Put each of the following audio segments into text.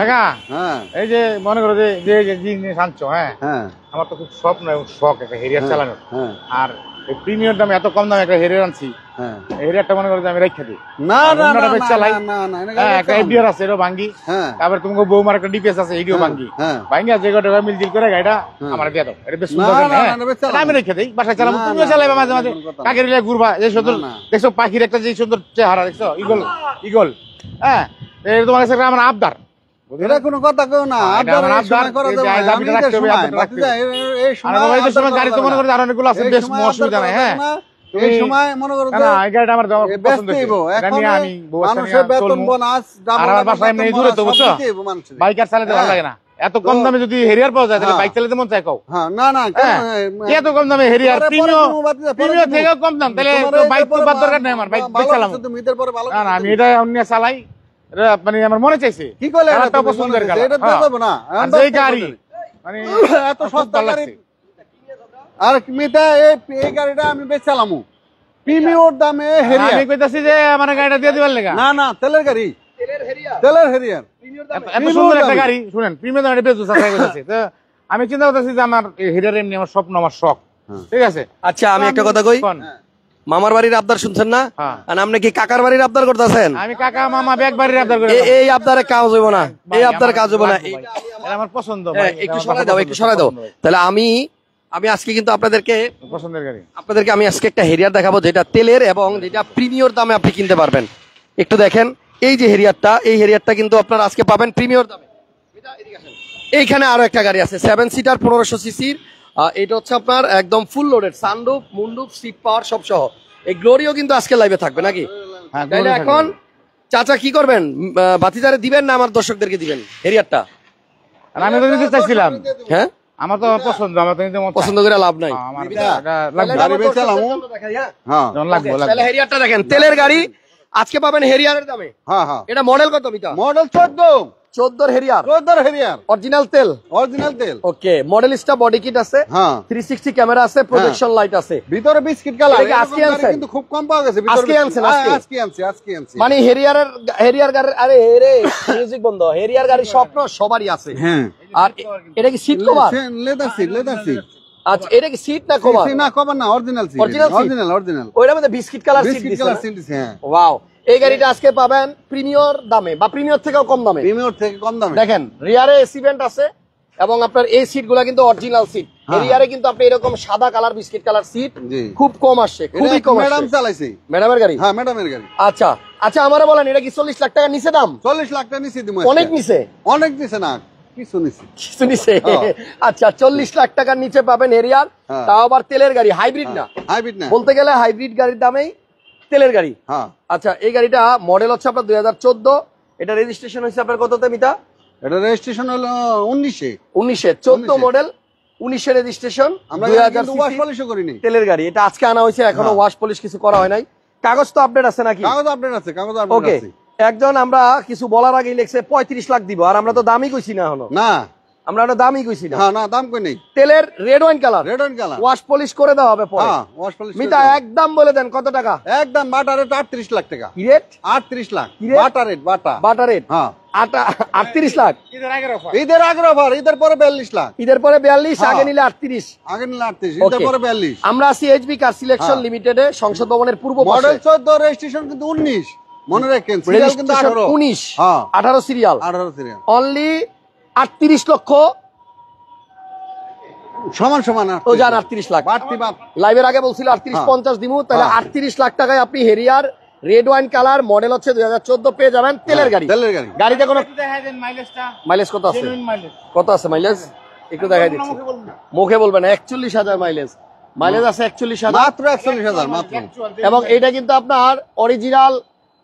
কাকা এই যে মনে করো যে জিনিস আনছো, হ্যাঁ আমার তো খুব স্বপ্ন এবং শখ একটা হেরিয়ার চালানোর। আর প্রিমিয়ার দামে এত কম দামে একটা হেরিয়ার আনছি, হেরিয়ারটা মনে করো যে আমি রেখে দিই চালাই। একটা এফডিআর আছে, এটাও ভাঙ্গি। তারপরে তোমাকে বৌমার একটা ডিপিএস আছে, এটিও ভাঙ্গি। ভাঙ্গি যে কটা মিলজিল করে গাড়িটা আমার দিয়ে দাও, এটা বেশ সুন্দর। আমি রেখে দিই, বাসায় চালাবো, তুমিও চালাইবা মাঝে মাঝে। কাকের ঘুরবা, যে সুন্দর দেখছো পাখির একটা যে সুন্দর চেহারা দেখছো, ইগল ইগল। হ্যাঁ, তোমার কাছে আমার আবদার। এটা কোনো কথা কেউ না, গাড়ি তো মনে করো আর অনেকগুলো আছে, বেশ অসুবিধা নাই। হ্যাঁ, এই সময় মনে করো এই গাড়িটা আমার পছন্দ হয়েছে। আমি মানুষের বেতন বোনাস আমার বাসায় এমনি দূরে তো, বুঝছো, বাইক আর চালাতে ভালো লাগে না। এত কম দামে যদি হেরিয়ার পাওয়া যায় তাহলে বাইক চালাতে মন চায়। কও না না, এত কম দামে হেরিয়ার, প্রিমিয়ার থেকেও কম দাম, তাহলে বাইক তো বাদ দরকার নেই আমার, বাইক চালাবো না। আমি এটা অন্য চালাই, মানে আমার মনে চাইছে কি করলে পছন্দের গাড়ি মানে এত সস্তা গাড়ি। আর মিটা এই গাড়িটা আমি বেশ চালামু প্রিমিয়ার দামে হেরিয়ার। আমি কইতাছি যে আমার গাড়িটা দিয়ে দিবার লাগা। না না, তেলের গাড়ি, তেলের হেরিয়ার এত সুন্দর একটা গাড়ি। শুনেন, প্রিমিয়ার দামে বেশ চালাই কইতাছি। তো আমি চিন্তা করতেছি যে আমার হেরিয়ার এমনি আমার স্বপ্ন, আমার শখ। ঠিক আছে, আচ্ছা আমি একটা কথা কই, মামার বাড়ির আবদার শুনছেন না, আর আপনি কি কাকার বাড়ির আবদার করতেছেন? আমি কাকা মামা ব্যাগ বাড়ির আবদার করি। এই আবদারে কাজ হইব না, এই আবদারে কাজ হইব না, এটা আমার পছন্দ। একটু সরাই দাও, একটু সরাই দাও। তাহলে আমি আজকে কিন্তু আপনাদেরকে পছন্দের গাড়ি, আমি আজকে একটা হেরিয়ার দেখাবো যেটা তেলের এবং যেটা প্রিমিয়ার দামে আপনি কিনতে পারবেন। একটু দেখেন, এই যে হেরিয়ারটা, এই হেরিয়ারটা কিন্তু আপনারা আজকে পাবেন প্রিমিয়ার দামে। এইখানে আরো একটা গাড়ি আছে 7 সিটার 1500 সিসির। এটা হচ্ছে আপনার একদম full loaded, sunroof, moonroof, seat power সব সহ। এই গ্লোরিও কিন্তু আজকে লাইভে থাকবে নাকি? তাহলে এখন চাচা কি করবেন, বাতিদারে দিবেন না আমার দর্শকদেরকে দিবেন হেরিয়ারটা? আমি তো দিতে চাইছিলাম। হ্যাঁ, আমার তো পছন্দ, আমার তো পছন্দ করে লাভ নাই। তাহলে হেরিয়ারটা দেখেন, তেলের গাড়ি আজকে পাবেন হেরিয়ারের দামে। এটা মডেল কত মিটা? মডেল 14 হেরিয়ার, 14 হেরিয়ার, অরিজিনাল তেল, অরিজিনাল তেল। ওকে, মডেলিস্টা বডি কিট আছে, 360 ক্যামেরা আছে, প্রজেকশন লাইট আছে, ভিতরে বিস্কিট কালার। আজকে আনছেন কিন্তু খুব কম পাওয়া গেছে, আজকে আনছেন? আজকে আনছি। মানে হেরিয়ার গাড়ির, আরে রে মিউজিক বন্ধ, হেরিয়ার গাড়ির স্বপ্ন সবারই আছে। হ্যাঁ, আর এটা কি seat cover? Leather seat, leather seat. আচ্ছা, এটা কি সিট না কভার? না কভার না, অরিজিনাল সিট, অরিজিনাল। ওইটার মধ্যে বিস্কিট কালার সিট দিছে। হ্যাঁ, ওয়াও। এই গাড়িটা আজকে পাবেন প্রিমিয়ার দামে, বা প্রিমিয়ার থেকেও কম দামে। প্রিমিয়ার থেকে কম দামে। দেখেন রিয়ারে এসি ভেন্ট আছে, এবং আপনার এই সিট গুলা কিন্তু অরিজিনাল সিট। রিয়ারে কিন্তু আপনি এরকম সাদা কালার, বিস্কিট কালার সিট খুব কম আসছে, খুবই কম। ম্যাডাম চালাইছে, ম্যাডামের গাড়ি? হ্যাঁ, ম্যাডামের গাড়ি। আচ্ছা আচ্ছা, আমারে বলেন, এটা কি 40 লাখ টাকা নিচে দাম? 40 লাখ টাকা নিচে দিমু। অনেক নিচে? অনেক নিচে না, কিছু নিচে, কিছু নিচে। আচ্ছা, 40 লাখ টাকার নিচে পাবেন হেরিয়ার, তাও আবার তেলের গাড়ি, হাইব্রিড না। হাইব্রিড না, বলতে গেলে হাইব্রিড গাড়ির দামেই তেলের গাড়ি। আচ্ছা, এই গাড়িটা মডেল হচ্ছে আপনার 2014। এটা রেজিস্ট্রেশন হয়েছে আপনার কততে মিটা? এটা রেজিস্ট্রেশন হলো 19-এ। 14 মডেল, 19-এ রেজিস্ট্রেশন। আমরা কিন্তু ওয়াশ পলিশও করিনি, তেলের গাড়ি। এটা আজকে আনা হয়েছে, এখনো ওয়াশ পলিশ কিছু করা হয় নাই। কাগজ তো আপডেট আছে নাকি? কাগজ আপডেট আছে, কাগজ আপডেট আছে। ওকে, একজন আমরা কিছু বলার আগেই লিখছে 35 লাখ দিব, আর আমরা তো দামই কইছি না এখনো। না, আমরা ওটা দামই কইছি না। হ্যাঁ, না দাম কই নেই। তেলের red wine colour, red wine colour, wash polish করে দেওয়া হবে পরে। হ্যাঁ, ওয়াশ পলিশ। মিটা একদম বলে দেন কত টাকা? একদম বাটা রেট 38 লাখ টাকা। কি রেট? 38 লাখ বাটা রেট, বাটা রেট। হ্যাঁ, 38 লাখ ঈদের আগের অফার। ঈদের পরে 42 লাখ। ঈদের পরে 42, আগে নিলে 38। আগে নিলে 38, ঈদের পরে 42। আমরা আছি এইচবি কার সিলেকশন লিমিটেডে, সংসদ ভবনের পূর্ব পাশে। মডেল 14, রেজিস্ট্রেশন কিন্তু 19, মনে রাখেন। সিরিয়াল কিন্তু 19, 18 সিরিয়াল, 18 সিরিয়াল। অনলি 38 লক্ষ সমান সমান। ও জান 38 লাখ বাড়তি বাপ। লাইভের আগে বলছিল 38-50 দিমু, তাহলে 38 লাখ টাকায় আপনি Harrier red wine colour, model হচ্ছে 2014, পেয়ে যাবেন তেলের গাড়ি। তেলের গাড়ি। গাড়িতে কোনো মাইলেজ কত আছে? কত আছে মাইলেজ? একটু দেখাই দিচ্ছি, মুখে বলবেন। 41,000 মাইলেজ আছে, 41,000 মাত্র, 41,000 মাত্র। এবং এটা কিন্তু আপনার অরিজিনাল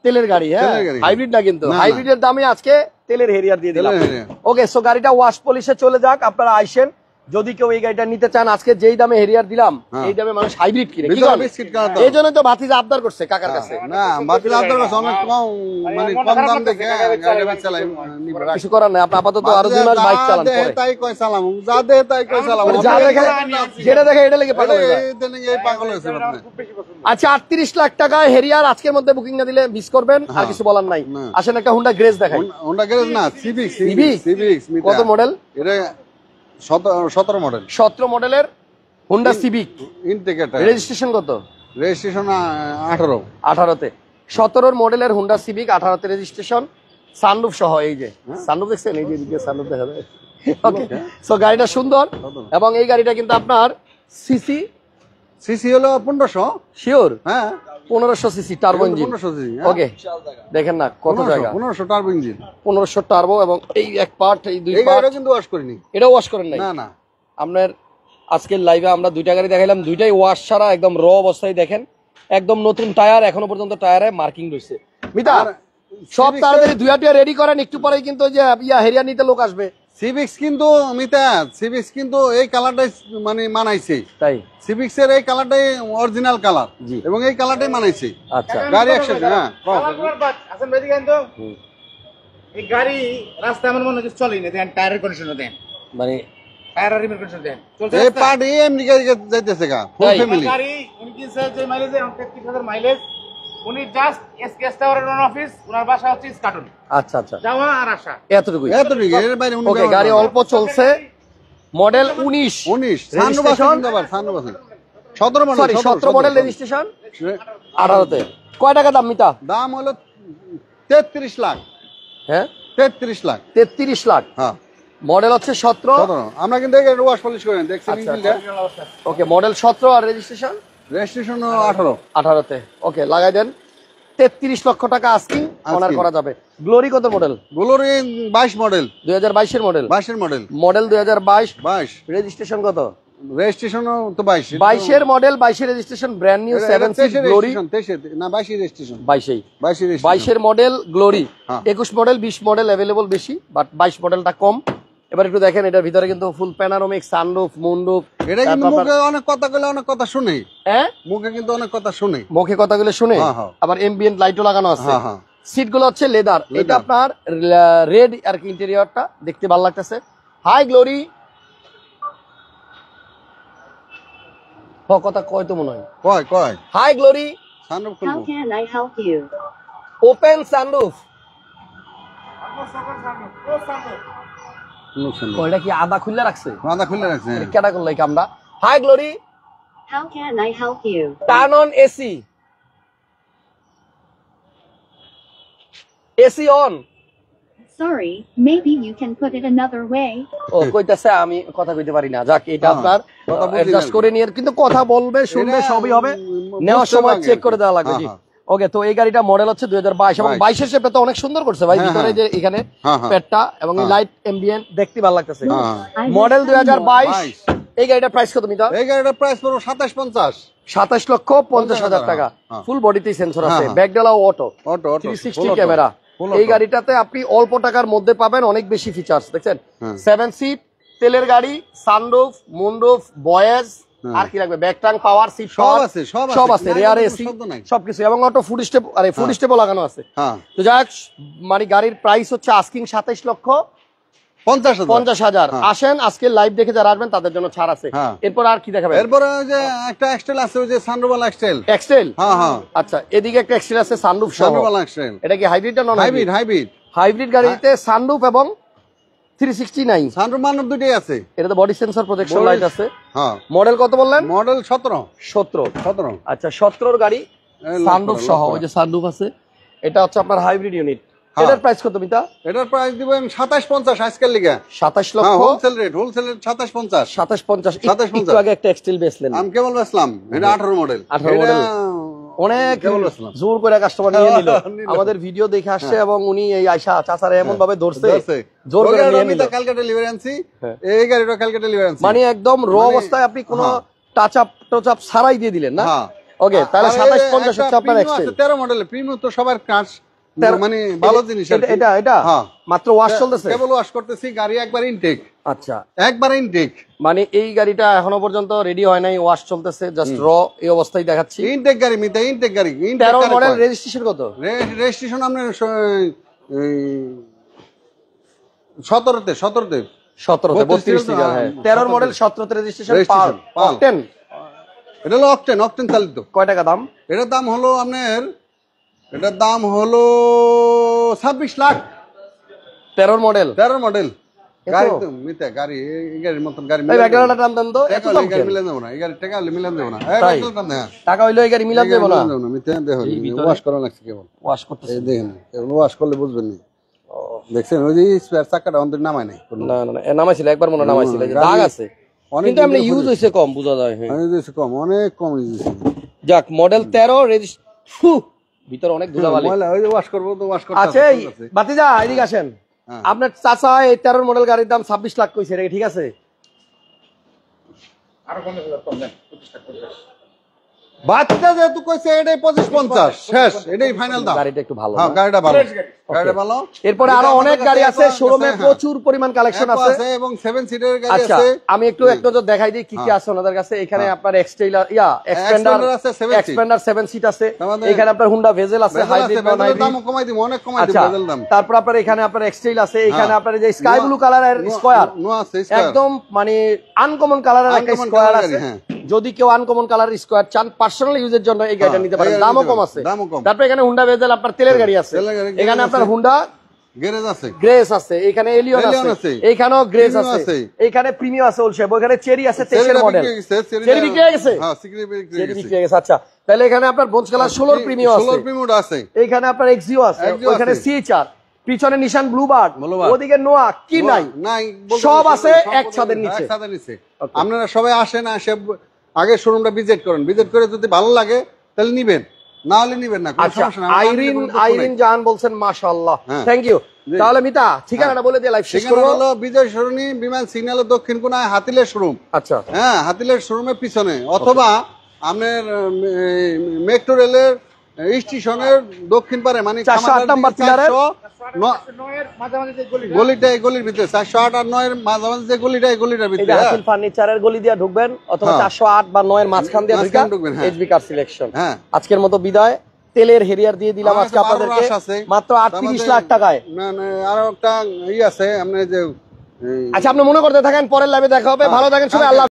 তেলের গাড়ি, হ্যাঁ, হাইব্রিড না। কিন্তু হাইব্রিডের দামে আজকে তেলের হেরিয়ার দিয়ে দিলাম। ওকে, সো গাড়িটা ওয়াশ পলিশে চলে যাক, আপনারা আইসেন, যদি কেউ এই গাড়িটা নিতে চান, আজকে যেই দামে হেরিয়ার দিলাম এই দামে মানুষ হাইব্রিড কিনে, কি ভিতরে বিস্কিট কাটা তো। এই জন্য তো ভাতিজা আবদার করছে কাকার কাছে। না বাতিল আদর কাছে অনেক কম, মানে কম দাম দেখে গাড়ি চালাই নিবে। কিছু করার নাই, আপনি আপাতত আরো 2 মাস বাইক চালান পরে। তাই কই চালাম, যা দে তাই কই চালাম, যা দেখে যেটা দেখে এটা লেগে পাগল হয়ে যায়। এই পাগল হয়েছে আপনি। আচ্ছা 38 লাখ টাকায় হেরিয়ার আজকের মধ্যে বুকিং না দিলে মিস করবেন, আর কিছু বলার নাই। আসেন একটা হুন্ডা গ্রেস দেখাই। হোন্ডা গ্যারেজ না, সিভিক Civic? সিভিক কত মডেল? এটা 17 মডেল, 17 মডেলের হুন্ডা সিভিক। ইনটেকেটার রেজিস্ট্রেশন কত? রেজিস্ট্রেশন 18। 18তে 17 মডেলের হুন্ডা সিভিক, 18তে রেজিস্ট্রেশন, সানরুফ সহ। এই যে সানরুফ দেখছেন, এই যে দিকে সানরুফ দেখা যায়। ওকে, সো গাড়িটা সুন্দর এবং এই গাড়িটা কিন্তু আপনার সিসি সিসি হলো 1500। শিওর? হ্যাঁ 1500 সিসি টার্বো ইঞ্জিন। 1500 সিসি। ওকে, দেখেন না কত জায়গা, 1500 টার্বো ইঞ্জিন, 1500 টার্বো এবং এই এক পার্ট, এই দুই এই পার্ট। গাড়িটা কিন্তু ওয়াশ করিনি। এটাও ওয়াশ করেন নাই? না না, আপনার আজকের লাইভে আমরা দুইটা গাড়ি দেখাইলাম, দুইটাই ওয়াশ ছাড়া একদম র অবস্থায়। দেখেন একদম নতুন টায়ার, এখনো পর্যন্ত টায়ারে মার্কিং রয়েছে। মিতা আর সব Civic তাড়াতাড়ি দুইটা রেডি করেন, একটু পরে কিন্তু ওই যে হেরিয়া নিতে লোক আসবে। সিভিক্স কিন্তু মিতা, সিভিক্স কিন্তু এই কালারটাই মানে মানাইছে। তাই সিভিক্স এর এই কালারটাই অরিজিনাল কালার জি। এবং এই কালারটাই মানাইছে। আচ্ছা গাড়ি একসাথে। হ্যাঁ আসেন ভাই দেখেন তো, এই গাড়ি রাস্তায় আমার মনে হচ্ছে চলেই না। দেন টায়ারের কন্ডিশন দেন, মানে টায়ারের রিমের কন্ডিশন দেন, চলছে এই পার্টি এমনি গাড়ি যাইতেছে গা, ফুল তাই? ফ্যামিলি। গাড়ি উনি কিনছে যে মাইলেজে 33,000 মাইলেজ। উনি জাস্ট এসকেএস টাওয়ারের নন অফিস, ওনার বাসা হচ্ছে ইস্কাটন, আচ্ছা আচ্ছা, যাওয়া আর আসা এতটুকুই। এতটুকু এর বাইরে উনি ওকে, গাড়ি অল্প চলছে, model 19 19 registration 17 model, sorry 17 model registration, 18তে। কয় টাকা দাম মিতা? দাম হলো 33 লাখ। হ্যাঁ 33 লাখ। 33 লাখ। হ্যাঁ মডেল হচ্ছে 17। 17। আমরা কিন্তু এই ওয়াশ পলিশ করেন, দেখছেন আচ্ছা, ইঞ্জিনটা। ওকে, মডেল 17 আর রেজিস্ট্রেশন রেজিস্ট্রেশন 18। 18তে। ওকে, লাগাই দেন। 33 লক্ষ টাকা আস্কিং, অনার করা যাবে। গ্লোরি কত মডেল? গ্লোরি 22 মডেল, 2022 এর মডেল। 22 এর মডেল, মডেল 2022, 22 রেজিস্ট্রেশন কত? রেজিস্ট্রেশন তো 22। 22 এর মডেল, 22 এর registration, brand new 7 seat Glory. 23 না 22 রেজিস্ট্রেশন, 22 22 22 এর মডেল গ্লোরি। হ্যাঁ। 21 মডেল 20 মডেল अवेलेबल বেশি, বাট 22 মডেলটা কম। এবার একটু দেখেন, এটার ভিতরে কিন্তু ফুল প্যানোরামিক সানরুফ, মুনরুফ। এটা কিন্তু মুখে অনেক কথা কইলে অনেক কথা শুনে, হ্যাঁ মুখে কিন্তু অনেক কথা শুনে, মুখে কথাগুলো শুনে। হ্যাঁ, হ্যাঁ। আবার এমবিএন্ট লাইটও লাগানো আছে। হ্যাঁ, হ্যাঁ। সিট গুলো হচ্ছে লেদার। এটা আপনার রেড আর কি, ইন্টেরিয়রটা দেখতে ভালো লাগতেছে। হাই গ্লোরি কথা কয় তো মনে হয়। কয় কয় হাই গ্লোরি, সানরূপ How খুলবো। can I help you? Open sunroof. কয়টা কি আদা খুলে রাখছে? মাথা খুলে রাখছে। এটা কেডা করলো এই কামটা? Hi Glory, How can I help you? Turn on AC. AC on. Sorry, maybe you can put it another way. ও কইতাছে আমি কথা কইতে পারি না। যাক, এটা হ্যাঁ, আপনার কথা বুঝি অ্যাডজাস্ট না। করে নিয়ে, কিন্তু কথা বলবে, শুনবে, এটা, সবই হবে। বুঝতে নেওয়ার সময় লাগে। চেক করে দেওয়া লাগবে। হ্যাঁ, জি হ্যাঁ। ওকে, তো এই গাড়িটা মডেল হচ্ছে 2022 এবং 22 এর শেপটা তো অনেক সুন্দর করছে ভাই। হ্যাঁ, ভিতরে হ্যাঁ। যে এখানে হ্যাঁ, হ্যাঁ। পেটটা এবং এই হ্যাঁ। লাইট এমবিএন্ট দেখতে ভালো লাগতেছে। হ্যাঁ। I model will send more. 2022। এই গাড়িটার প্রাইস কত মিটার? এই গাড়িটার প্রাইস পড়ো 2750। 27 লক্ষ 50,000 টাকা। হ্যাঁ। ফুল বডিতেই সেন্সর হ্যাঁ, আছে, হ্যাঁ। ব্যাকডালা অটো, অটো 360 ক্যামেরা। এই গাড়িটাতে আপনি অল্প টাকার মধ্যে পাবেন অনেক বেশি ফিচার্স। দেখছেন, হ্যাঁ। 7 সিট, তেলের গাড়ি, সানরুফ, মুনরুফ, বয়েজ, আর কি লাগবে, ব্যাকট্রাঙ্ক, পাওয়ার সিট, সব আছে, সব আছে। সব আছে, না, রেয়ার কোনো এসি, শব্দ নাই। সবকিছু, এবং অটো ফুড স্টেপ, আরে ফুড স্টেপও লাগানো আছে। হ্যাঁ তো যাক, মানে গাড়ির প্রাইস হচ্ছে আস্কিং 27 লক্ষ 50,000। 50,000। হ্যাঁ। আসেন, আজকে লাইভ দেখে যারা আসবেন তাদের জন্য ছাড় আছে। হ্যাঁ। এরপর আর কি দেখাবেন? এরপরে ওই যে একটা এক্সটেল আছে, ওই যে সানরূপ এক্সটেল। এক্সটেল। হ্যাঁ হ্যাঁ, আচ্ছা, এদিকে একটা এক্সটেল আছে সানরুফ সহ। সানরূপ এক্সটেল, এটা কি হাইব্রিড না নন হাইব্রিড হাইব্রিড। হাইব্রিড গাড়িতে সানরুফ এবং 369। সানরূপ মানব দুটোই আছে। এটাতে বডি সেন্সর প্রজেকশন লাইট আছে। হ্যাঁ, মডেল কত বললেন? মডেল 17। 17। আচ্ছা, 17 গাড়ি সানরুফ সহ, ওই যে সানরুফ আছে। এটা হচ্ছে আপনার হাইব্রিড ইউনিট। হ্যাঁ। এটার প্রাইস কত মিতা? এটার প্রাইস দিব আমি 2750 আজকের লিগে। 27 হ্যাঁ, লক্ষ হোলসেল রেট 2750। 2750। 2750 একটু আগে একটা এক্সটেল বেচলেন, আমি কেবল বেচলাম, এটা 18 মডেল। 18 মডেল। অনেক কেবল বেচলাম। জোর করে কাস্টমার নিয়ে নিল। নিল। আমাদের ভিডিও দেখে আসছে এবং উনি এই আয়শা চাচারে এমন ভাবে ধরছে, ধরছে। জোর ওই করে গাড়িটা নিয়ে আমি নিল। তো কালকে ডেলিভারি আনছি, হ্যাঁ। এই গাড়িটা কালকে ডেলিভারি আনছি। মানে একদম র মানে, অবস্থায় আপনি কোনো হ্যাঁ। টাচ আপ ছাড়াই দিয়ে দিলেন না? হ্যাঁ। ওকে, তাহলে আর 2750 একটা হচ্ছে আপনার Premium এক্সটেল। আছে, 13 মডেলের প্রিমিয়াম তো সবার কাজ, মানে ভালো জিনিস আর কি। এটা হ্যাঁ। মাত্র ওয়াশ চলতেছে। কেবল ওয়াশ করতেছি, গাড়ি একবার ইনটেক। আচ্ছা, একবার ইনটেক। মানে এই গাড়িটা এখনো পর্যন্ত রেডি হয় নাই, ওয়াশ চলতেছে, জাস্ট র এই অবস্থায় দেখাচ্ছি। ইনটেক গাড়ি মিতা, ইনটেক গাড়ি। 13 মডেল, রেজিস্ট্রেশন কত? রেজিস্ট্রেশন আপনার 17তে 17তে 32 সিরিয়াল। হ্যাঁ 13 মডেল 17তে রেজিস্ট্রেশন, অকটেন। এটা হলো অকটেন, অকটেন চালিত। কয় টাকা দাম? এটার দাম হলো আপনার, এটার দাম হলো 26 লাখ। 13 মডেল, 13 মডেল গাড়ি তো মিতা, গাড়ি এই গাড়ির মতন গাড়ি এই ব্যাকগ্রাউন্ডের দাম দেন তো, এত দাম কেন? মিলান দেব না, এই গাড়ি টাকা হলে মিলান দেব না। তাই? টাকা হইলো এই গাড়ি মিলান দেব না, মিতা দেখো ওয়াশ করা লাগছে কেবল, ওয়াশ করতেছে। এই দেখেন কেবল ওয়াশ করলে বুঝবেন না। দেখছেন ওই যে স্পেয়ার চাকাটা অন্তর নামায় নাই। না না না, নামাইছিল একবার, মনে নামাইছিল, যে দাগ আছে, কিন্তু এমনি ইউজ হইছে কম, বোঝা যায়। হ্যাঁ অনেক হইছে কম, অনেক কম হইছে। যাক, মডেল 13 রেজিস্ট্রেশন, ভিতরে অনেক ধুলাবালি। ওই যে ওয়াশ করব তো ওয়াশ করতে আচ্ছা এই বাতিজা এদিকে আসেন। আপনার চাচা এই 13 মডেল গাড়ির দাম 26 লাখ কইছে, এটা কি ঠিক আছে? আরো 50,000 কম দেন, 25 টাকা করে। বাচ্চা যেহেতু কইছে এটাই 25-50 শেষ, এটাই ফাইনাল দাম। গাড়িটা একটু ভালো। হ্যাঁ গাড়িটা ভালো, গাড়িটা ভালো। এরপরে আরো অনেক গাড়ি আছে শোরুমে, প্রচুর পরিমাণ কালেকশন আছে এবং 7 সিটারের গাড়ি আচ্ছা, আছে। আমি একটু এক নজর দেখাই দিই কি কি আছে ওনাদের কাছে। এখানে আপনার এক্সটেইলার এক্সপেন্ডার আছে 7 সিট। এক্সপেন্ডার 7 সিট আছে। এখানে আপনার হুন্ডা ভেজেল আছে, হাইব্রিড নন হাইব্রিড। দাম কমাই দিব, অনেক কমাই দিব বেদল দাম। তারপর আপনার এখানে আপনার এক্সটেইল আছে, এখানে আপনার যে স্কাই ব্লু কালারের স্কয়ার, একদম মানে আনকমন কালারের একটা স্কয়ার আছে। যদি কেউ আনকমন কালারের স্কয়ার চান পার্সোনাল ইউজের জন্য এই গাড়িটা নিতে পারেন, দামও কম আছে। তারপর এখানে হুন্ডা ভেজেল আপনার তেলের গাড়ি আছে, এখানে আপনার হুন্ডা গ্যারেজ আছে, গ্রেস আছে, এখানে এলিয়ন আছে, এখানেও গ্রেস আছে, এখানে প্রিমিয়াম আছে ওলশেপ, ওখানে চেরি আছে 23 মডেল। চেরি বিক্রি হয়ে গেছে? হ্যাঁ চেরি বিক্রি হয়ে গেছে। আচ্ছা, তাহলে এখানে আপনার বঞ্চ কালার 16 প্রিমিয়াম আছে, 16 প্রিমিয়াম আছে, এখানে আপনার এক্সিও আছে, ওখানে সিএচআর, পিছনে নিশান ব্লুবার্ড, ওদিকে নোয়া কি নাই সব আছে এক ছাদের নিচে। আপনারা সবাই আসেন, আসে আগে শোরুমটা ভিজিট করেন, ভিজিট করে যদি ভালো লাগে তাহলে নিবেন, না হলে নিবেন না, কোনো সমস্যা না। আইরিন জাহান বলছেন মাশাআল্লাহ, থ্যাংক ইউ। তাহলে মিতা ঠিকানাটা বলে দিয়ে লাইভ শেষ করব। হলো বিজয় সরণি বিমান সিগন্যালের দক্ষিণ কোণায় হাতিলের শোরুম। আচ্ছা হ্যাঁ, হাতিলের শোরুমের পিছনে, অথবা আপনার মেট্রো রেলের স্টেশনের দক্ষিণ পারে, মানে 408 নাম্বার পিলারের গলিটা, এই গলির ভিতরে 408 আর 9 এর মাঝামাঝি যে গলিটা, এই গলিটার ভিতরে হাতিল ফার্নিচারের গলি দিয়ে ঢুকবেন, অথবা 408 বা 9 এর মাঝখান দিয়ে ঢুকবেন। HB car selection. আজকের মতো বিদায়। তেলের হেরিয়ার দিয়ে দিলাম আজকে আপনাদেরকে মাত্র 38 লাখ টাকায়। না না, আরো একটা ই আছে, আপনি যে আচ্ছা, আপনি মনে করতে থাকেন, পরের লাইভে দেখা হবে। ভালো থাকেন সবাই, আল্লাহ।